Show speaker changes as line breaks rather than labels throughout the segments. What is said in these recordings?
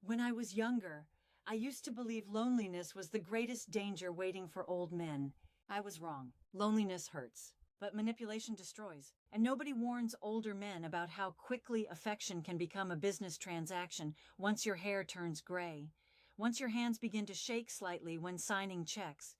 When I was younger, I used to believe loneliness was the greatest danger waiting for old men. I was wrong. Loneliness hurts, but manipulation destroys. And nobody warns older men about how quickly affection can become a business transaction once your hair turns gray, once your hands begin to shake slightly when signing checks,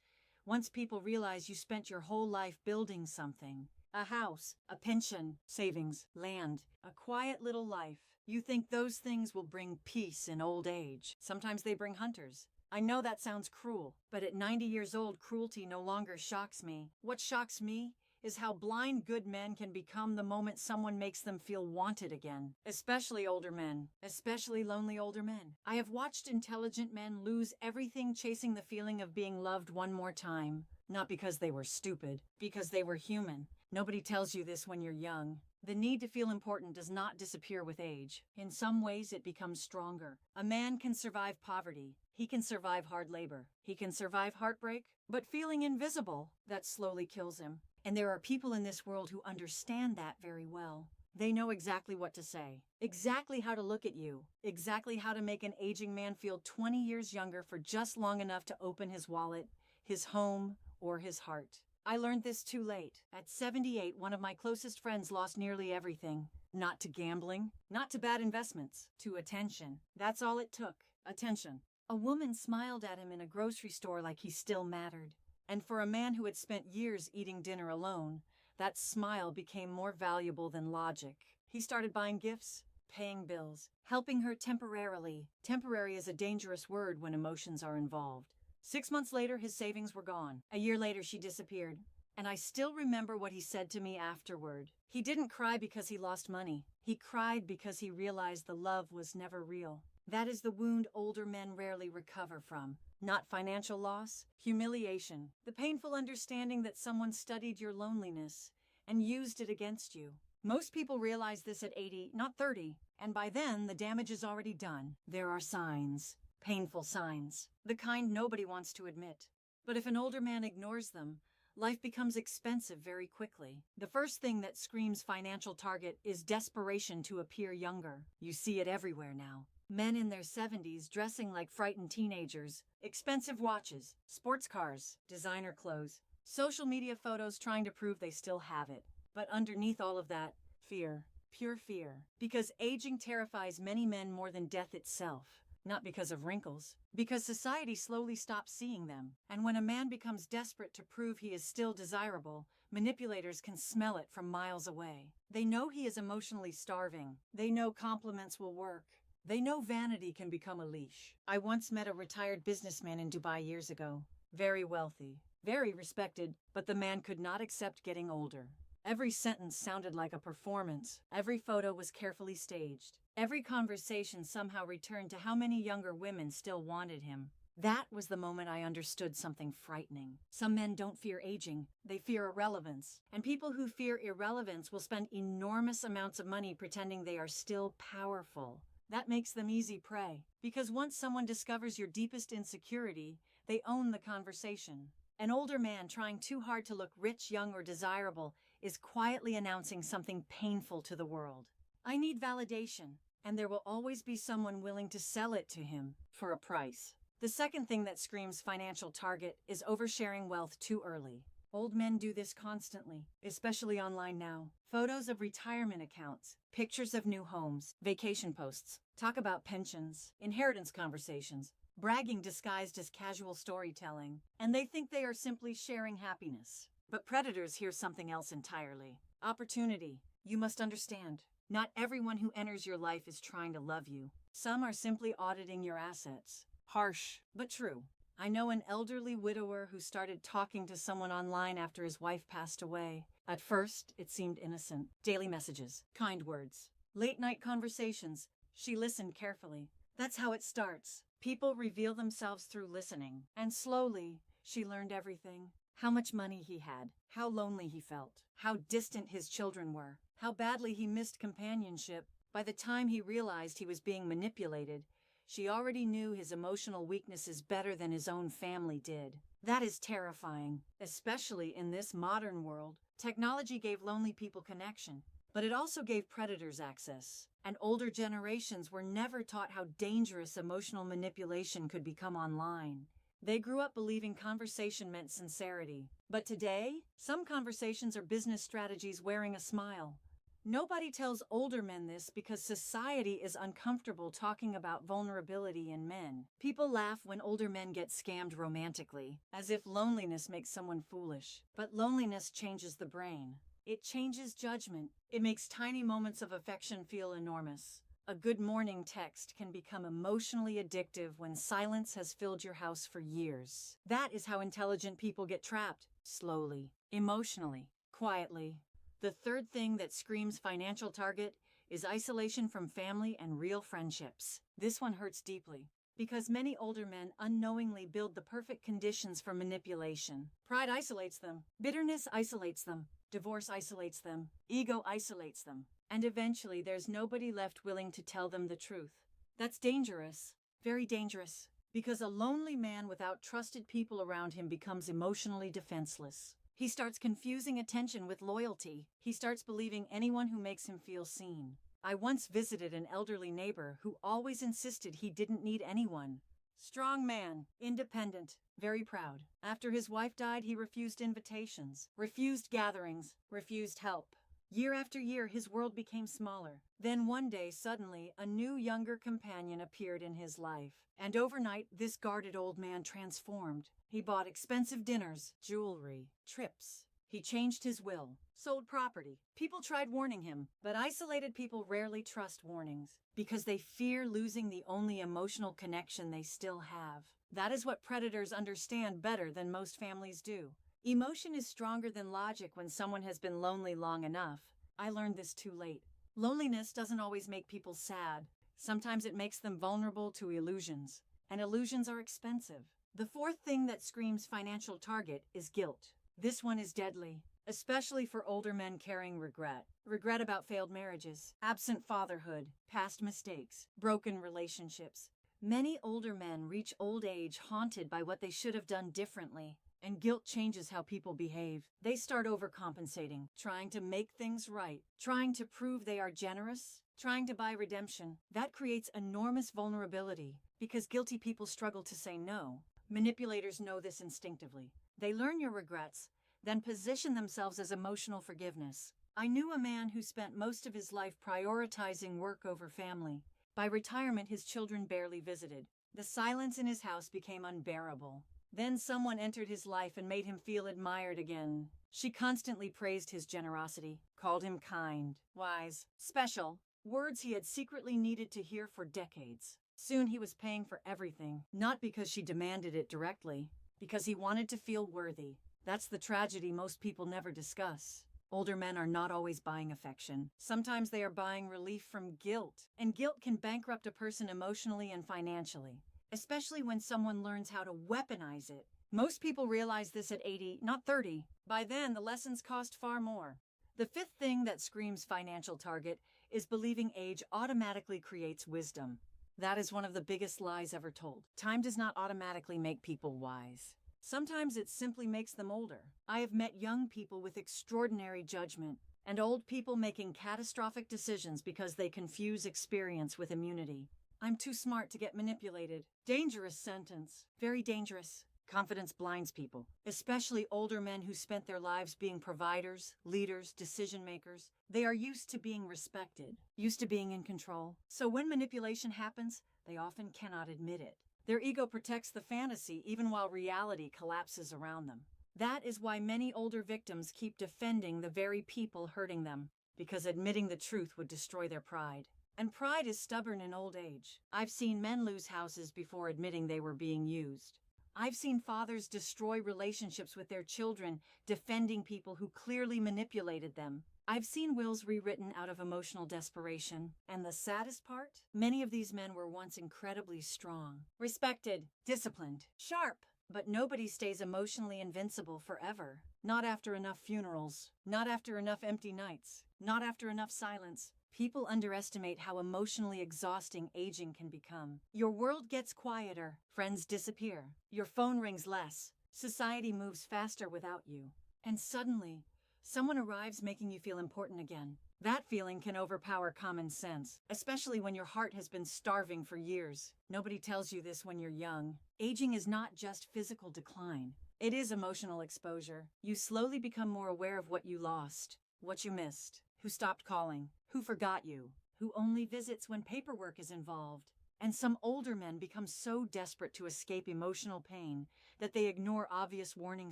once people realize you spent your whole life building something. A house, a pension, savings, land, a quiet little life. You think those things will bring peace in old age. Sometimes they bring hunters. I know that sounds cruel, but at 90 years old, cruelty no longer shocks me. What shocks me is how blind good men can become the moment someone makes them feel wanted again. Especially older men. Especially lonely older men. I have watched intelligent men lose everything chasing the feeling of being loved one more time. Not because they were stupid, because they were human. Nobody tells you this when you're young. The need to feel important does not disappear with age. In some ways, it becomes stronger. A man can survive poverty. He can survive hard labor. He can survive heartbreak. But feeling invisible, that slowly kills him. And there are people in this world who understand that very well. They know exactly what to say, exactly how to look at you, exactly how to make an aging man feel 20 years younger for just long enough to open his wallet, his home, or his heart. I learned this too late. At 78, one of my closest friends lost nearly everything. Not to gambling, not to bad investments, to attention. That's all it took, attention. A woman smiled at him in a grocery store like he still mattered. And for a man who had spent years eating dinner alone, that smile became more valuable than logic. He started buying gifts, paying bills, helping her temporarily. Temporary is a dangerous word when emotions are involved. 6 months later, his savings were gone. A year later, she disappeared. And I still remember what he said to me afterward. He didn't cry because he lost money. He cried because he realized the love was never real. That is the wound older men rarely recover from. Not financial loss, humiliation. The painful understanding that someone studied your loneliness and used it against you. Most people realize this at 80, not 30. And by then, the damage is already done. There are signs. Painful signs, the kind nobody wants to admit. But if an older man ignores them, life becomes expensive very quickly. The first thing that screams financial target is desperation to appear younger. You see it everywhere now. Men in their 70s dressing like frightened teenagers, expensive watches, sports cars, designer clothes, social media photos trying to prove they still have it. But underneath all of that, fear, pure fear. Because aging terrifies many men more than death itself. Not because of wrinkles, because society slowly stops seeing them. And when a man becomes desperate to prove he is still desirable, manipulators can smell it from miles away. They know he is emotionally starving. They know compliments will work. They know vanity can become a leash. I once met a retired businessman in Dubai years ago. Very wealthy, very respected, but the man could not accept getting older. Every sentence sounded like a performance. Every photo was carefully staged. Every conversation somehow returned to how many younger women still wanted him. That was the moment I understood something frightening. Some men don't fear aging, they fear irrelevance. And people who fear irrelevance will spend enormous amounts of money pretending they are still powerful. That makes them easy prey. Because once someone discovers your deepest insecurity, they own the conversation. An older man trying too hard to look rich, young, or desirable is quietly announcing something painful to the world. I need validation, and there will always be someone willing to sell it to him for a price. The second thing that screams financial target is oversharing wealth too early. Old men do this constantly, especially online now. Photos of retirement accounts, pictures of new homes, vacation posts, talk about pensions, inheritance conversations, bragging disguised as casual storytelling, and they think they are simply sharing happiness. But predators hear something else entirely. Opportunity. You must understand. Not everyone who enters your life is trying to love you. Some are simply auditing your assets. Harsh, but true. I know an elderly widower who started talking to someone online after his wife passed away. At first, it seemed innocent. Daily messages, kind words, late-night conversations. She listened carefully. That's how it starts. People reveal themselves through listening. And slowly, she learned everything. How much money he had, how lonely he felt, how distant his children were, how badly he missed companionship. By the time he realized he was being manipulated, she already knew his emotional weaknesses better than his own family did. That is terrifying, especially in this modern world. Technology gave lonely people connection, but it also gave predators access. And older generations were never taught how dangerous emotional manipulation could become online. They grew up believing conversation meant sincerity. But today, some conversations are business strategies wearing a smile. Nobody tells older men this because society is uncomfortable talking about vulnerability in men. People laugh when older men get scammed romantically, as if loneliness makes someone foolish. But loneliness changes the brain. It changes judgment. It makes tiny moments of affection feel enormous. A good morning text can become emotionally addictive when silence has filled your house for years. That is how intelligent people get trapped. Slowly, emotionally, quietly. The third thing that screams financial target is isolation from family and real friendships. This one hurts deeply because many older men unknowingly build the perfect conditions for manipulation. Pride isolates them. Bitterness isolates them. Divorce isolates them. Ego isolates them. And eventually there's nobody left willing to tell them the truth. That's dangerous. Very dangerous. Because a lonely man without trusted people around him becomes emotionally defenseless. He starts confusing attention with loyalty. He starts believing anyone who makes him feel seen. I once visited an elderly neighbor who always insisted he didn't need anyone. Strong man, independent, very proud. After his wife died, he refused invitations, refused gatherings, refused help. Year after year, his world became smaller. Then one day, suddenly, a new younger companion appeared in his life. And overnight, this guarded old man transformed. He bought expensive dinners, jewelry, trips. He changed his will, sold property. People tried warning him, but isolated people rarely trust warnings because they fear losing the only emotional connection they still have. That is what predators understand better than most families do. Emotion is stronger than logic when someone has been lonely long enough. I learned this too late. Loneliness doesn't always make people sad. Sometimes it makes them vulnerable to illusions, and illusions are expensive. The fourth thing that screams financial target is guilt. This one is deadly, especially for older men carrying regret. Regret about failed marriages, absent fatherhood, past mistakes, broken relationships. Many older men reach old age haunted by what they should have done differently. And guilt changes how people behave. They start overcompensating, trying to make things right, trying to prove they are generous, trying to buy redemption. That creates enormous vulnerability because guilty people struggle to say no. Manipulators know this instinctively. They learn your regrets, then position themselves as emotional forgiveness. I knew a man who spent most of his life prioritizing work over family. By retirement, his children barely visited. The silence in his house became unbearable. Then someone entered his life and made him feel admired again. She constantly praised his generosity, called him kind, wise, special, words he had secretly needed to hear for decades. Soon he was paying for everything, not because she demanded it directly, because he wanted to feel worthy. That's the tragedy most people never discuss. Older men are not always buying affection. Sometimes they are buying relief from guilt, and guilt can bankrupt a person emotionally and financially. Especially when someone learns how to weaponize it. Most people realize this at 80, not 30. By then, the lessons cost far more. The fifth thing that screams financial target is believing age automatically creates wisdom. That is one of the biggest lies ever told. Time does not automatically make people wise. Sometimes it simply makes them older. I have met young people with extraordinary judgment and old people making catastrophic decisions because they confuse experience with immunity. I'm too smart to get manipulated. Dangerous sentence. Very dangerous. Confidence blinds people, especially older men who spent their lives being providers, leaders, decision makers. They are used to being respected, used to being in control. So when manipulation happens, they often cannot admit it. Their ego protects the fantasy even while reality collapses around them. That is why many older victims keep defending the very people hurting them, because admitting the truth would destroy their pride. And pride is stubborn in old age. I've seen men lose houses before admitting they were being used. I've seen fathers destroy relationships with their children, defending people who clearly manipulated them. I've seen wills rewritten out of emotional desperation. And the saddest part? Many of these men were once incredibly strong, respected, disciplined, sharp. But nobody stays emotionally invincible forever. Not after enough funerals. Not after enough empty nights. Not after enough silence. People underestimate how emotionally exhausting aging can become. Your world gets quieter, friends disappear, your phone rings less, society moves faster without you. And suddenly, someone arrives making you feel important again. That feeling can overpower common sense, especially when your heart has been starving for years. Nobody tells you this when you're young. Aging is not just physical decline. It is emotional exposure. You slowly become more aware of what you lost, what you missed, who stopped calling, who forgot you, who only visits when paperwork is involved. And some older men become so desperate to escape emotional pain that they ignore obvious warning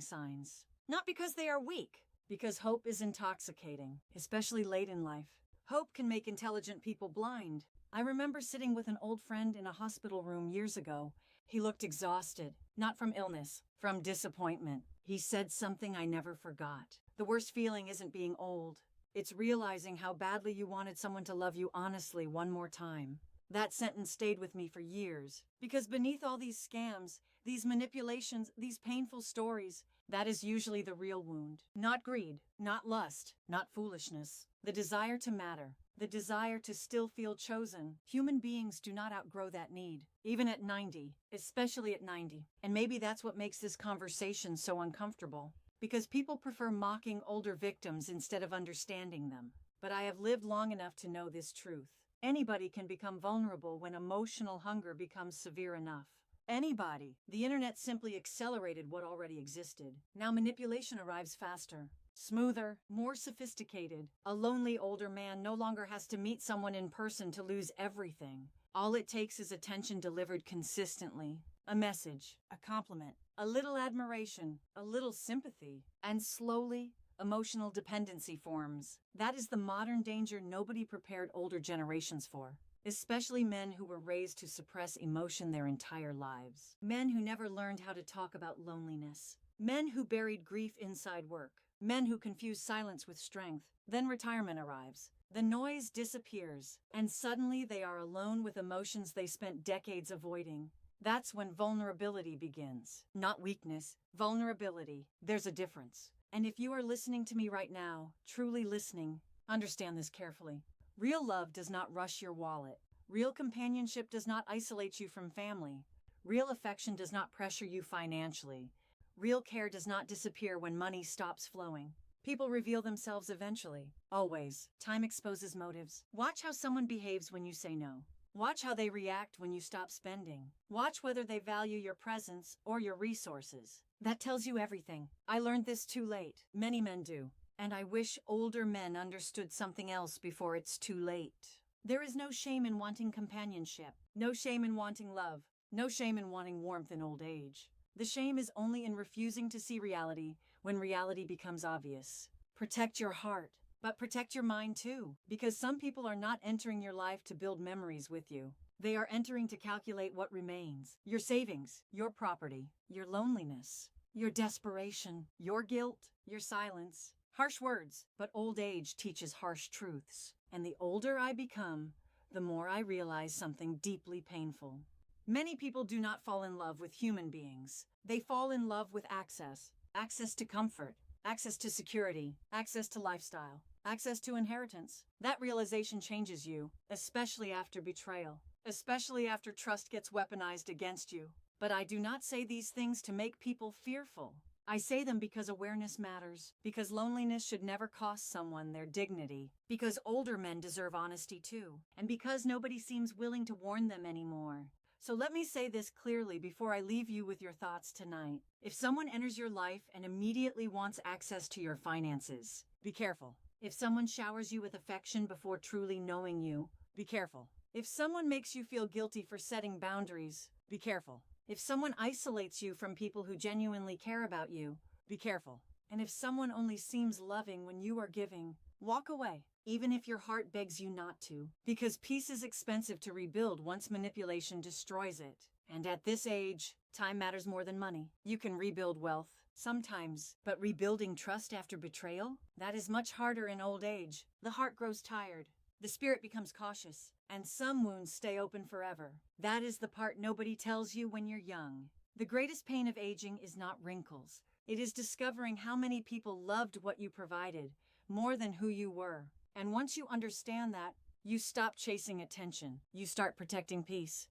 signs. Not because they are weak, because hope is intoxicating, especially late in life. Hope can make intelligent people blind. I remember sitting with an old friend in a hospital room years ago. He looked exhausted, not from illness, from disappointment. He said something I never forgot. The worst feeling isn't being old. It's realizing how badly you wanted someone to love you honestly one more time. That sentence stayed with me for years, because beneath all these scams, these manipulations, these painful stories, that is usually the real wound. Not greed, not lust, not foolishness. The desire to matter, the desire to still feel chosen. Human beings do not outgrow that need, even at 90, especially at 90. And maybe that's what makes this conversation so uncomfortable, because people prefer mocking older victims instead of understanding them. But I have lived long enough to know this truth. Anybody can become vulnerable when emotional hunger becomes severe enough. Anybody. The internet simply accelerated what already existed. Now manipulation arrives faster, smoother, more sophisticated. A lonely older man no longer has to meet someone in person to lose everything. All it takes is attention delivered consistently. A message, a compliment, a little admiration, a little sympathy, and slowly, emotional dependency forms. That is the modern danger nobody prepared older generations for. Especially men who were raised to suppress emotion their entire lives. Men who never learned how to talk about loneliness. Men who buried grief inside work. Men who confuse silence with strength. Then retirement arrives. The noise disappears, and suddenly they are alone with emotions they spent decades avoiding. That's when vulnerability begins. Not weakness, vulnerability. There's a difference. And if you are listening to me right now, truly listening, understand this carefully. Real love does not rush your wallet. Real companionship does not isolate you from family. Real affection does not pressure you financially. Real care does not disappear when money stops flowing. People reveal themselves eventually. Always. Time exposes motives. Watch how someone behaves when you say no. Watch how they react when you stop spending. Watch whether they value your presence or your resources. That tells you everything. I learned this too late. Many men do. And I wish older men understood something else before it's too late. There is no shame in wanting companionship. No shame in wanting love. No shame in wanting warmth in old age. The shame is only in refusing to see reality when reality becomes obvious. Protect your heart, but protect your mind too, because some people are not entering your life to build memories with you. They are entering to calculate what remains. Your savings, your property, your loneliness, your desperation, your guilt, your silence. Harsh words, but old age teaches harsh truths. And the older I become, the more I realize something deeply painful. Many people do not fall in love with human beings. They fall in love with access. Access to comfort, access to security, access to lifestyle, access to inheritance. That realization changes you, especially after betrayal, especially after trust gets weaponized against you. But I do not say these things to make people fearful. I say them because awareness matters, because loneliness should never cost someone their dignity, because older men deserve honesty too, and because nobody seems willing to warn them anymore. So let me say this clearly before I leave you with your thoughts tonight. If someone enters your life and immediately wants access to your finances, be careful. If someone showers you with affection before truly knowing you, be careful. If someone makes you feel guilty for setting boundaries, be careful. If someone isolates you from people who genuinely care about you, be careful. And if someone only seems loving when you are giving, walk away, even if your heart begs you not to, because peace is expensive to rebuild once manipulation destroys it. And at this age, time matters more than money. You can rebuild wealth, sometimes, but rebuilding trust after betrayal? That is much harder in old age. The heart grows tired. The spirit becomes cautious, and some wounds stay open forever. That is the part nobody tells you when you're young. The greatest pain of aging is not wrinkles. It is discovering how many people loved what you provided more than who you were. And once you understand that, you stop chasing attention. You start protecting peace.